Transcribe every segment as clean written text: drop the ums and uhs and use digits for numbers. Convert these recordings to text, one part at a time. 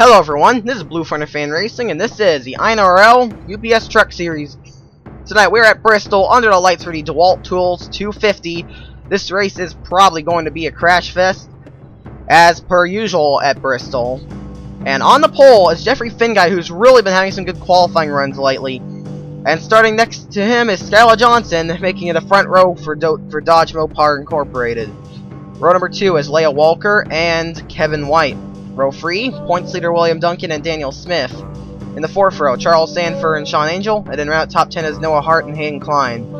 Hello everyone, this is Blue Fronted Fan Racing, and this is the INORL UPS Truck Series. Tonight we're at Bristol under the lights for the DeWalt Tools 250. This race is probably going to be a crash fest, as per usual at Bristol. And on the pole is Jeffrey Finguy, who's really been having some good qualifying runs lately. And starting next to him is Skylar Johnson, making it a front row for Dodge Mopar Incorporated. Row number 2 is Leah Walker and Kevin White. Row 3, points leader William Duncan and Daniel Smith. In the 4th row, Charles Sanford and Sean Angel. And in route top 10 is Noah Hart and Hayden Klein.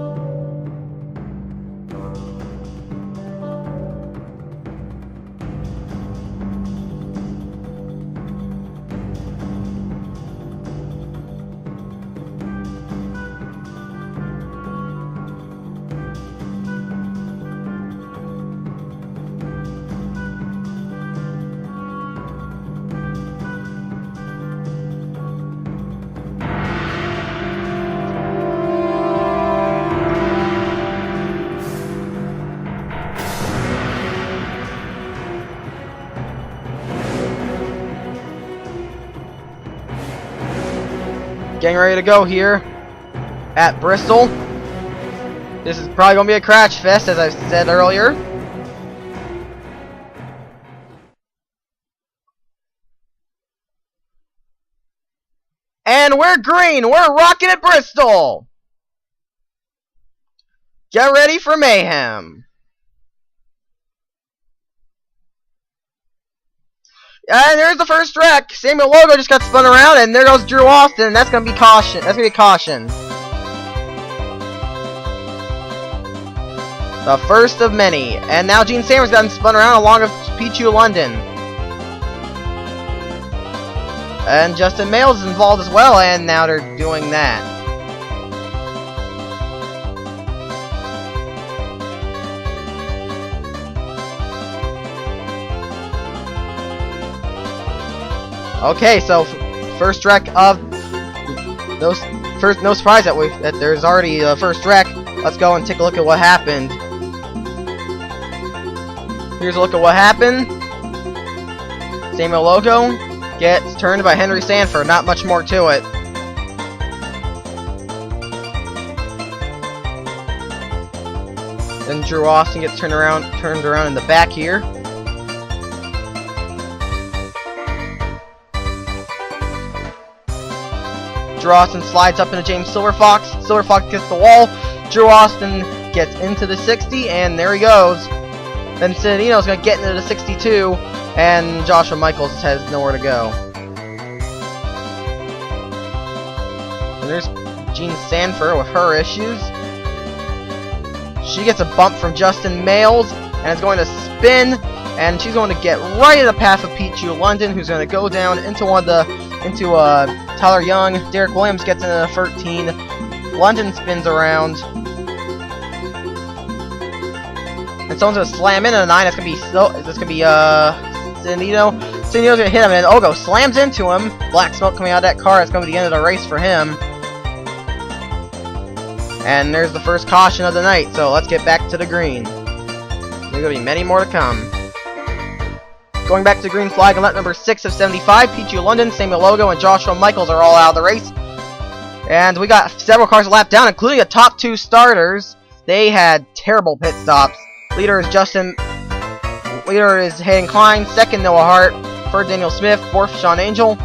Getting ready to go here at Bristol. This is probably going to be a crash fest, as I said earlier. And we're green. We're rocking at Bristol. Get ready for mayhem. And there's the first wreck. Samuel Logo just got spun around, and there goes Drew Austin. That's gonna be caution. That's gonna be caution. The first of many. And now Gene Sammer's gotten spun around along with Pichu London. And Justin Males is involved as well, and now they're doing that. Okay, so first wreck of those no surprise that there's already a first wreck. Let's go and take a look at what happened. Here's a look at what happened. Samuel Logo gets turned by Henry Sanford. Not much more to it. Then Drew Austin gets turned around in the back here. Drew Austin slides up into James Silverfox. Silverfox gets the wall. Drew Austin gets into the 60, and there he goes. Then Citadino's going to get into the 62, and Joshua Michaels has nowhere to go. And there's Jean Sanford with her issues. She gets a bump from Justin Males, and is going to spin, and she's going to get right in the path of Pichu London, who's going to go down into Tyler Young. Derek Williams gets into the 13. London spins around. And someone's gonna slam into the 9. It's gonna be Citadino. Citadino's gonna hit him, and Ogo slams into him. Black smoke coming out of that car. It's gonna be the end of the race for him. And there's the first caution of the night. So let's get back to the green. There's gonna be many more to come. Going back to the green flag on lap number 6 of 75, Pichu London, Samuel Logo, and Joshua Michaels are all out of the race. And we got several cars lapped down, including the top 2 starters. They had terrible pit stops. Leader is Hayden Klein, 2nd Noah Hart, 3rd Daniel Smith, 4th Sean Angel,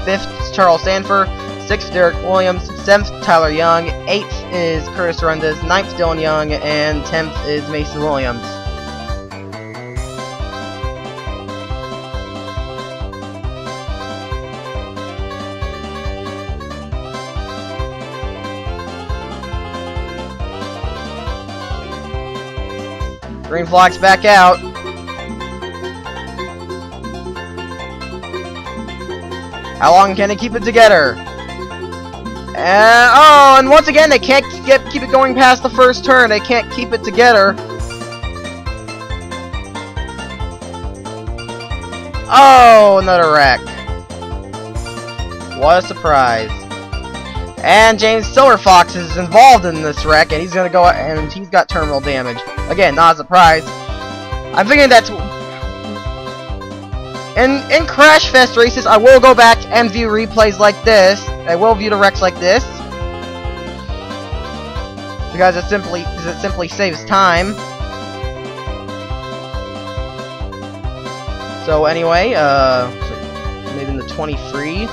5th Charles Sanford, 6th Derek Williams, 7th Tyler Young, 8th is Curtis Rundes, 9th Dylan Young, and 10th is Mason Williams. Green flag's back out. How long can they keep it together? And once again they can't keep it going past the first turn. They can't keep it together. Oh, another wreck. What a surprise. And James Silverfox is involved in this wreck, and he's gonna go and he's got terminal damage. Again, not a surprise. I'm thinking that's In Crash Fest races, I will go back and view replays like this. I will view the wrecks like this. Because it simply saves time. So anyway, maybe in the 23.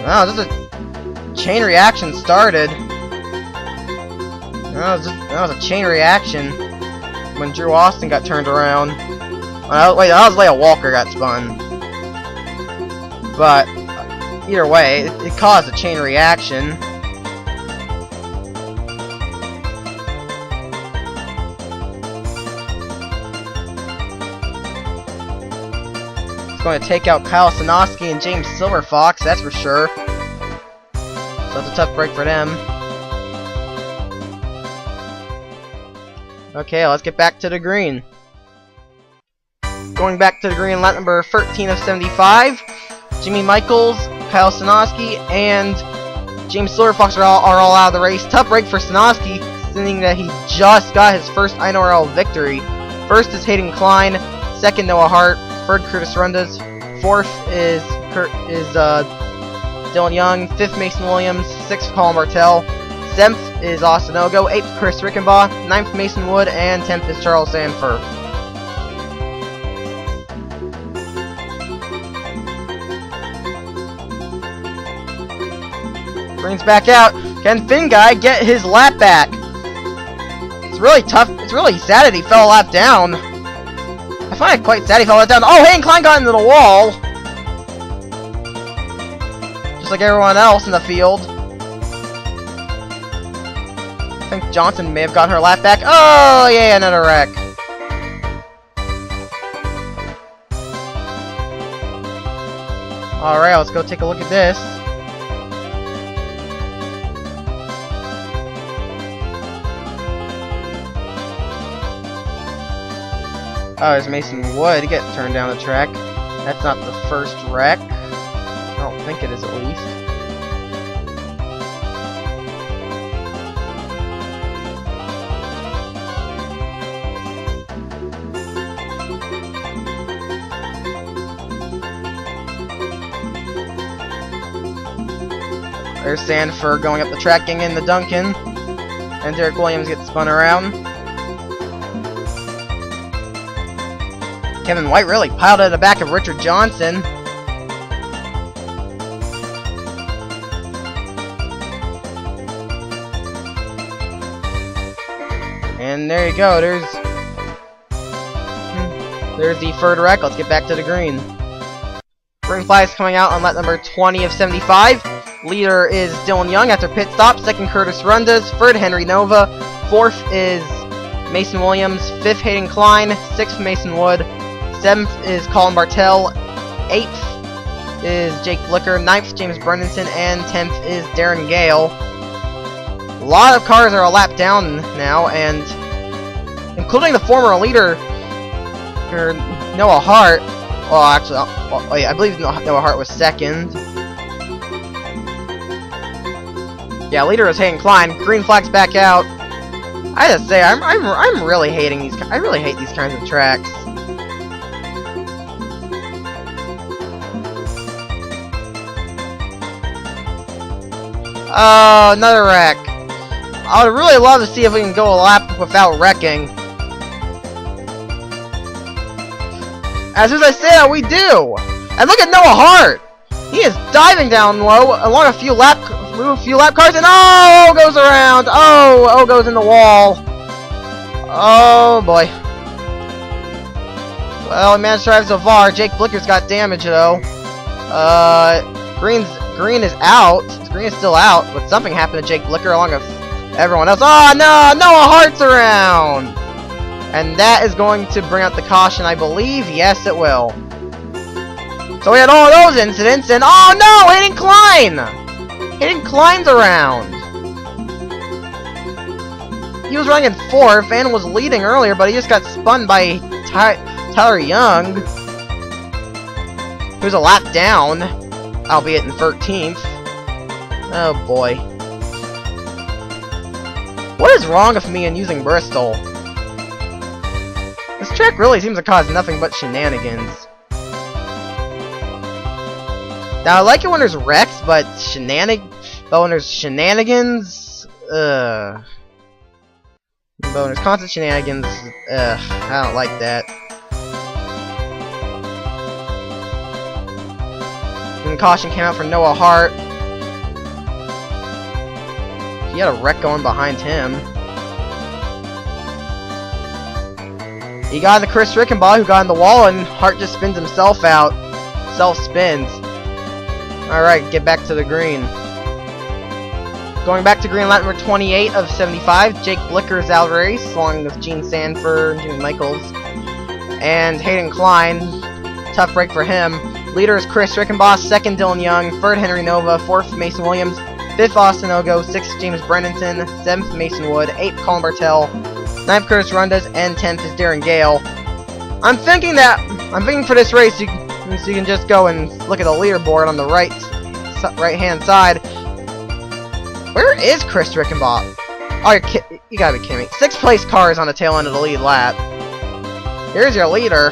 Wow, just a chain reaction started. That was a chain reaction when Drew Austin got turned around. Wait, that was Leia Walker got spun. But either way, it caused a chain reaction. It's going to take out Kyle Sinoski and James Silverfox, that's for sure. So it's a tough break for them. Okay, let's get back to the green. Going back to the green, lap number 13 of 75. Jimmy Michaels, Kyle Sinoski, and James Silverfox are all out of the race. Tough break for Sinoski, seeing that he just got his first INORL victory. First is Hayden Klein, second Noah Hart, third Curtis Rundas, fourth is Dylan Young, fifth Mason Williams, sixth Colin Bartel, 7th is Austin Ogo, 8th Chris Rickenbaugh, 9th Mason Wood, and 10th is Charles Sanford. Brings back out. Can Finn Guy get his lap back? It's really tough. It's really sad that he fell a lap down. I find it quite sad he fell a lap down. Oh, Hayden Klein got into the wall. Just like everyone else in the field. I think Johnson may have got her lap back. Oh, yeah, another wreck. Alright, let's go take a look at this. Oh, there's Mason Wood get turned down the track. That's not the first wreck. I don't think it is, at least. There's Sanford going up the track, getting in the Duncan. And Derek Williams gets spun around. Kevin White really piled at the back of Richard Johnson. And there you go, there's the third wreck. Let's get back to the green. Green flag is coming out on lap number 20 of 75. Leader is Dylan Young after pit stop. Second, Curtis Rundas. Third, Henry Nova. Fourth is Mason Williams. Fifth, Hayden Klein. Sixth, Mason Wood. 7th is Colin Bartel. 8th is Jake Blicker. 9th, James Brendanson. And 10th is Darren Gale. A lot of cars are a lap down now, and including the former leader, Noah Hart. Well, actually, I believe Noah Hart was second. Yeah, leader is Hayden Klein. Green flag's back out. I just say I'm really hating these. I really hate these kinds of tracks. Oh, another wreck. I would really love to see if we can go a lap without wrecking. As soon as I say that, we do. And look at Noah Hart. He is diving down low along a few lap cars, and oh, goes around. Oh, goes in the wall. Oh boy. Well, he managed to drive so far. Jake Blicker's got damage though. Green is out. Green is still out, but something happened to Jake Blicker along with everyone else. Oh no, Noah Hart's around, and that is going to bring out the caution, I believe. Yes, it will. So we had all those incidents, and oh no, Hayden Klein! Hayden Klein's around. He was running in 4th and was leading earlier, but he just got spun by Tyler Young, who's a lap down, albeit in 13th. Oh boy. What is wrong with me in using Bristol? This track really seems to cause nothing but shenanigans. Now, I like it when there's wrecks, but when there's shenanigans, But when there's constant shenanigans, I don't like that. And caution came out for Noah Hart. He had a wreck going behind him. He got the Chris Rickenbaugh, who got in the wall, and Hart just spins himself out. Self-spins. Alright, get back to the green. Going back to green lap number 28 of 75, Jake Blicker's out of the race, along with Gene Sanford, Jimmy Michaels, and Hayden Klein. Tough break for him. Leader is Chris Rickenbaugh, second Dylan Young, third Henry Nova, fourth Mason Williams, fifth Austin Ogo, sixth James Brennington, seventh Mason Wood, eighth Colin Bartel, ninth Curtis Rundas, and 10th is Darren Gale. I'm thinking for this race, so you can just go and look at the leaderboard on the right-hand side. Where is Chris Rickenbaugh? Oh, you gotta be kidding me. 6th place car is on the tail end of the lead lap. Here's your leader.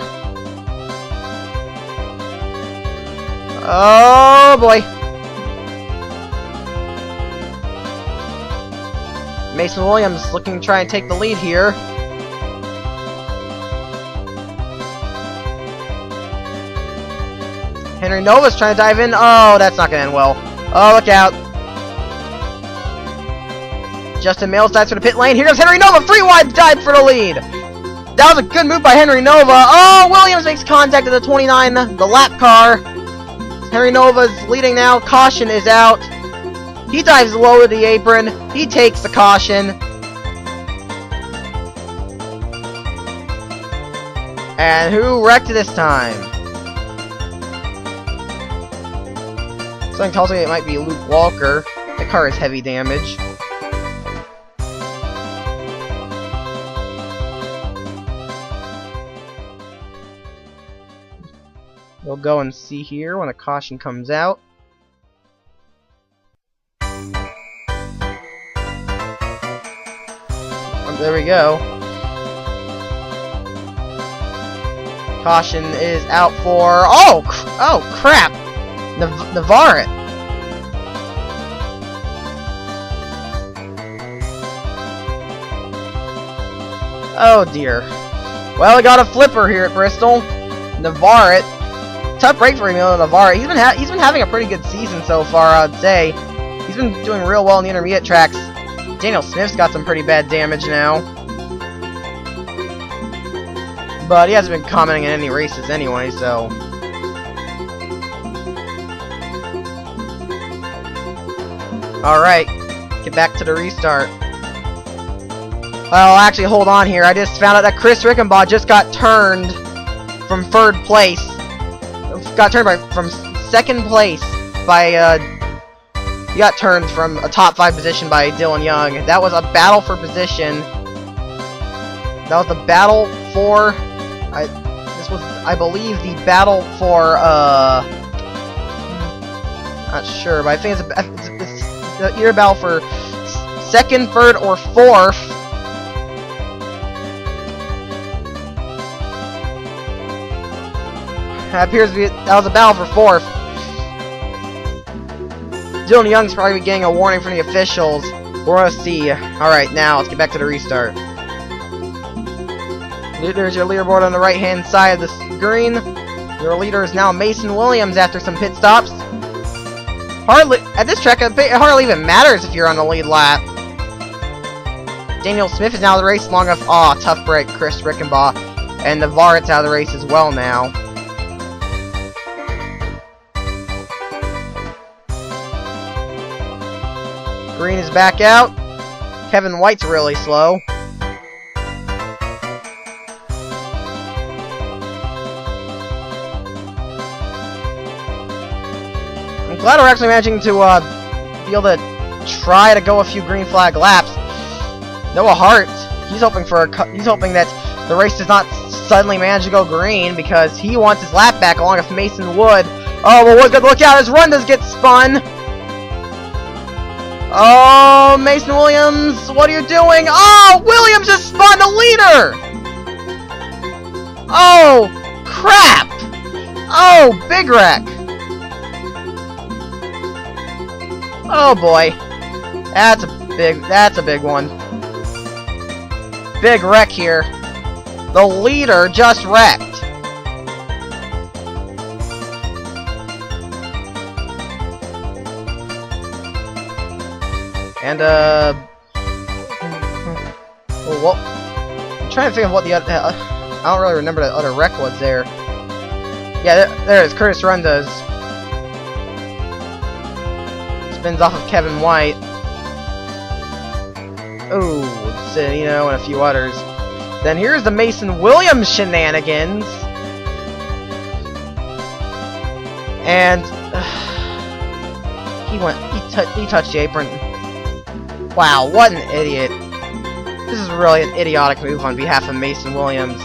Oh boy. Mason Williams looking to try and take the lead here. Henry Nova's trying to dive in. Oh, that's not gonna end well. Oh, look out. Justin Mills dives for the pit lane. Here comes Henry Nova. 3 wide dive for the lead. That was a good move by Henry Nova. Oh, Williams makes contact at the 29, the lap car. Henry Nova's leading now. Caution is out. He dives low to the apron. He takes the caution. And who wrecked this time? Something tells me it might be Luke Walker. The car is heavy damage. We'll go and see here when a caution comes out. There we go. Caution is out for... Oh crap! Navarre. Oh dear. Well, we got a flipper here at Bristol. Navarre. Tough break for Emilio Navarre. He's been having a pretty good season so far, I'd say. He's been doing real well in the intermediate tracks. Daniel Smith's got some pretty bad damage now. But he hasn't been commenting in any races anyway, so... Alright, get back to the restart. Well, actually, hold on here. I just found out that Chris Rickenbaugh just got turned from 3rd place. Got turned from 2nd place by, he got turned from a top 5 position by Dylan Young. That was a battle for position. That was the battle for, this was, I believe, the battle for, not sure, but I think it's the either battle for 2nd, 3rd, or 4th. It appears to be, that was a battle for 4th. Dylan Young's probably getting a warning from the officials. We're gonna see. Alright, now let's get back to the restart. There's your leaderboard on the right hand side of the screen. Your leader is now Mason Williams after some pit stops. At this track, it hardly even matters if you're on the lead lap. Daniel Smith is now out of the race along with, tough break, Chris Rickenbaugh. And Navarre's out of the race as well now. Green is back out. Kevin White's really slow. I'm glad we're actually managing to be able to try to go a few green flag laps. Noah Hart, he's hoping that the race does not suddenly manage to go green because he wants his lap back along with Mason Wood. Oh, well, Wood's got to look out as Rundas gets spun. Oh, Mason Williams, what are you doing? Oh, Williams just spun the leader! Oh, crap! Oh, big wreck! Oh boy. That's a big one. Big wreck here. The leader just wrecked. And, well, I'm trying to think of what the other, I don't really remember the other wreck was there. Yeah, there it is, Curtis Runda's. Spins off of Kevin White. Ooh, Cenino and a few others. Then here's the Mason Williams shenanigans. And, he touched the apron. Wow, what an idiot. This is really an idiotic move on behalf of Mason Williams.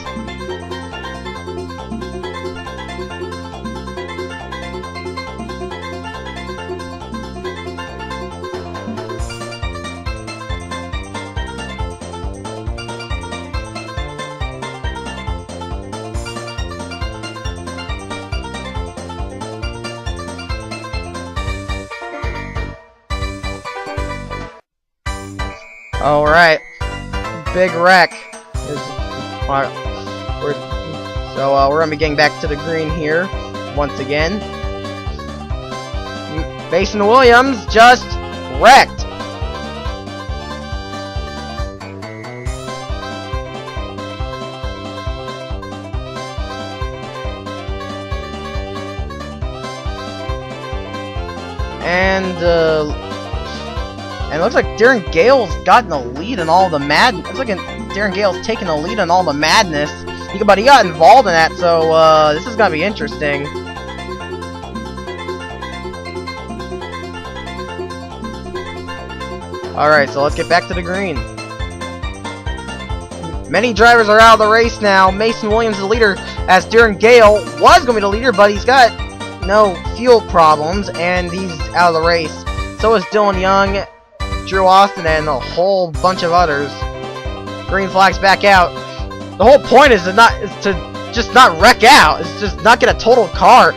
Alright, big wreck. So we're gonna be getting back to the green here once again. Mason Williams just wrecked. And it looks like Darren Gale's gotten the lead in all the madness. Looks like Darren Gale's taking the lead in all the madness. But he got involved in that, so this is gonna be interesting. Alright, so let's get back to the green. Many drivers are out of the race now. Mason Williams is the leader, as Darren Gale was going to be the leader, but he's got no fuel problems, and he's out of the race. So is Dylan Young, Drew Austin, and a whole bunch of others. Green flag's back out. The whole point is to just not wreck out. It's just not get a totaled car.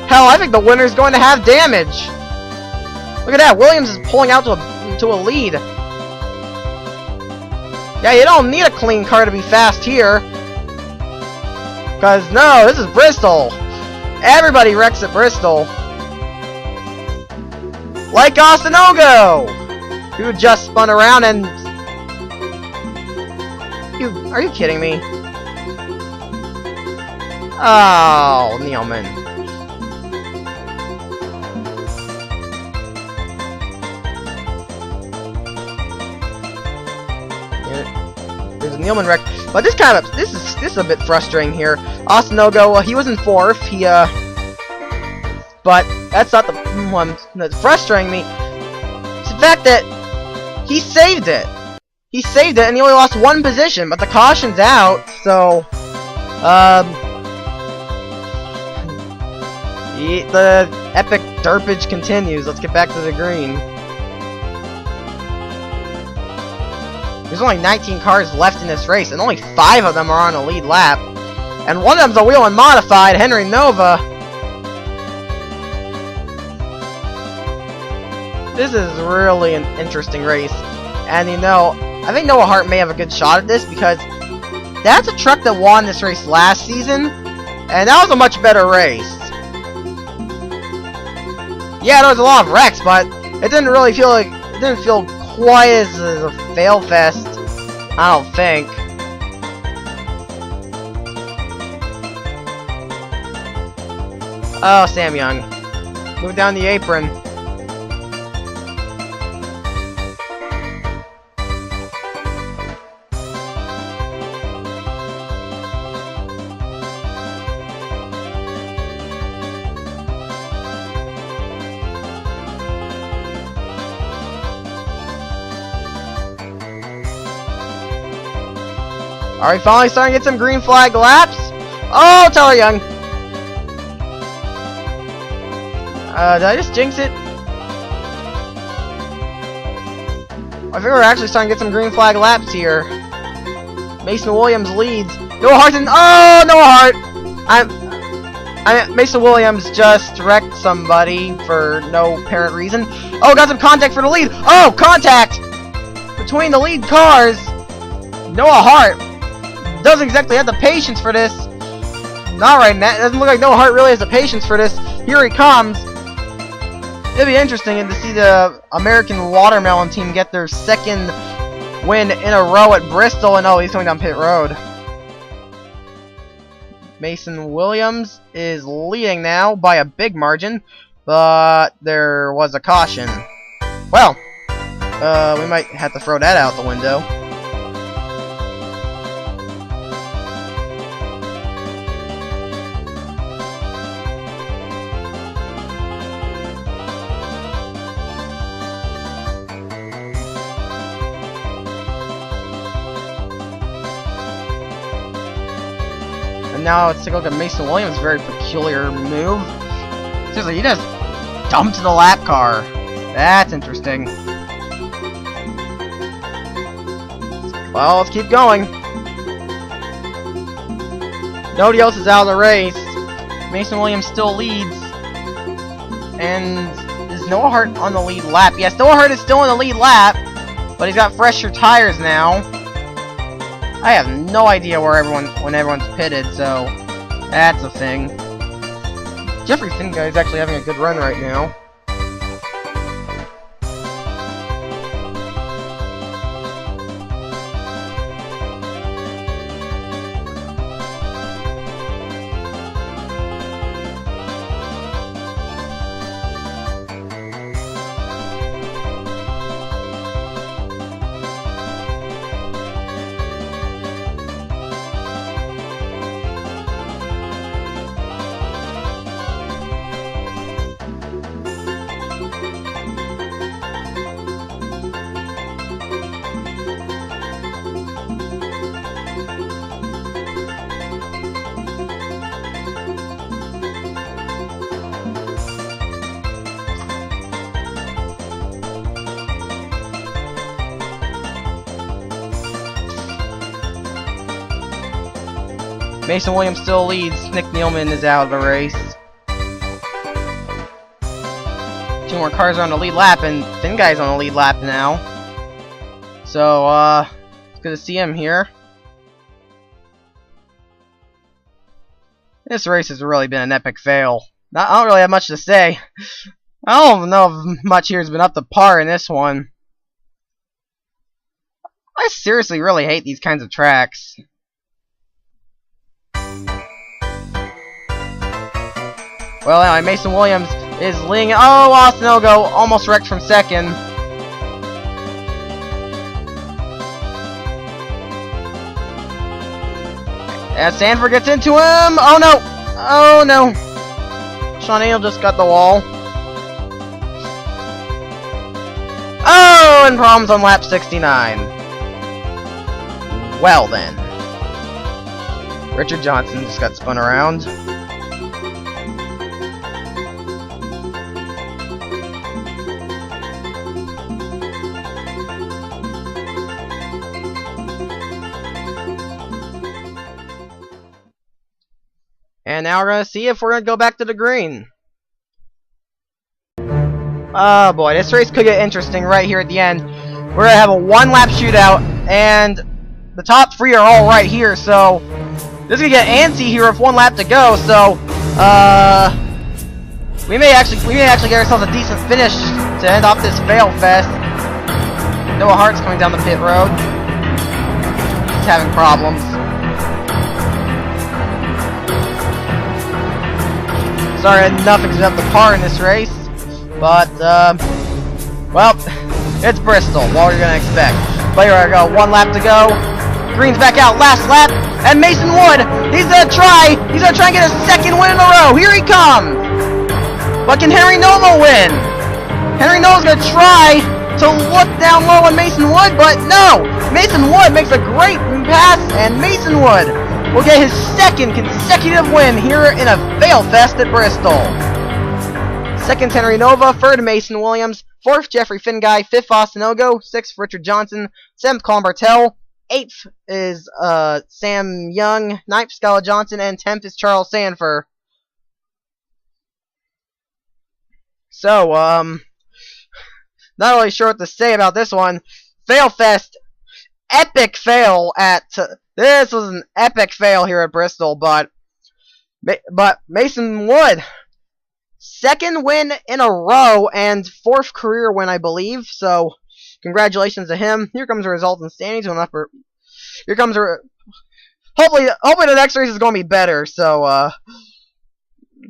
Hell, I think the winner's going to have damage. Look at that. Williams is pulling out to a lead. Yeah, you don't need a clean car to be fast here. Because, no, this is Bristol. Everybody wrecks at Bristol. Like Ostinogo, who just spun around and... Are you kidding me? Oh, Neilman. There's a Neilman wreck, but this is a bit frustrating here. Ostinogo, he was in fourth. But that's not the one that's frustrating me. It's the fact that he saved it. He saved it, and he only lost one position, but the caution's out, so... the epic derpage continues. Let's get back to the green. There's only 19 cars left in this race, and only 5 of them are on the lead lap. And one of them's a wheel and modified, Henry Nova. This is really an interesting race. And you know, I think Noah Hart may have a good shot at this, because that's a truck that won this race last season, and that was a much better race. Yeah, there was a lot of wrecks, but it didn't really feel like quite as a fail fest, I don't think. Oh, Sam Young. Move down the apron. Are we finally starting to get some green flag laps? Oh, Tyler Young. Did I just jinx it? I think we're actually starting to get some green flag laps here. Mason Williams leads. Noah Hart didn't. Oh, Noah Hart! Mason Williams just wrecked somebody for no apparent reason. Oh, got some contact for the lead. Oh, contact between the lead cars. Noah Hart doesn't exactly have the patience for this. Not right now. It doesn't look like Noah Hart really has the patience for this. Here he comes. It'd be interesting to see the American Watermelon team get their second win in a row at Bristol. And oh, he's coming down pit road. Mason Williams is leading now by a big margin, but there was a caution. Well, we might have to throw that out the window. Now let's take a look at Mason Williams' very peculiar move. Seriously, he just dumped the lap car. That's interesting. Well, let's keep going. Nobody else is out of the race. Mason Williams still leads. And is Noah Hart on the lead lap? Yes, Noah Hart is still on the lead lap, but he's got fresher tires now. I have no idea where when everyone's pitted, so that's a thing. Jeffrey Finguy is actually having a good run right now. Mason Williams still leads. Nick Nealman is out of the race. 2 more cars are on the lead lap, and Finguy's on the lead lap now. So, it's good to see him here. This race has really been an epic fail. I don't really have much to say. I don't know if much here has been up to par in this one. I seriously really hate these kinds of tracks. Well, anyway, Mason Williams is leading. Oh, Austin Ogo almost wrecked from second. As Sanford gets into him. Oh no! Oh no! Sean Neal just got the wall. Oh, and problems on lap 69. Well then. Richard Johnson just got spun around. And now we're going to see if we're going to go back to the green. Oh boy, this race could get interesting right here at the end. We're going to have a 1-lap shootout, and the top 3 are all right here, so this is going to get antsy here with 1 lap to go, so we may actually get ourselves a decent finish to end off this fail fest. Noah Hart's coming down the pit road. He's having problems. Sorry, nothing's up to par in this race, but well, it's Bristol. What are you gonna expect? But here I go, 1 lap to go. Green's back out, last lap, and Mason Wood, he's gonna try and get a 2nd win in a row. Here he comes. But can Henry Nova win? Henry Nova's gonna try to look down low on Mason Wood, but no. Mason Wood makes a great pass, and Mason Wood will get his 2nd consecutive win here in a fail fest at Bristol. 2nd, Henry Nova. 3rd, Mason Williams. 4th, Jeffrey Finguy. 5th, Austin Ogo. 6th, Richard Johnson. 7th, Colin Bartel. 8th is Sam Young, 9th Skylar Johnson, and 10th is Charles Sanford. So, not really sure what to say about this one. Failfest, epic fail at, this was an epic fail here at Bristol, but Mason Wood, 2nd win in a row, and 4th career win, I believe, so congratulations to him. Here comes the results and standings. Here comes hopefully the next race is going to be better, so,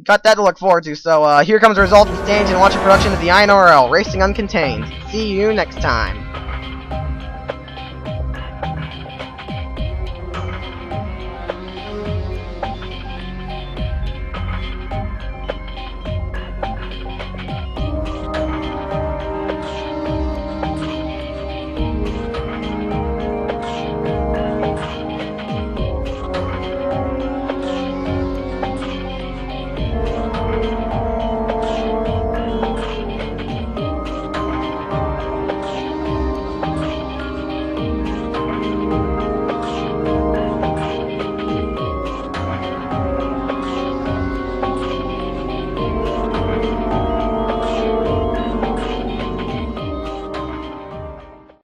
got that to look forward to. So, here comes the results and standings and watching production of the INORL, Racing Uncontained. See you next time.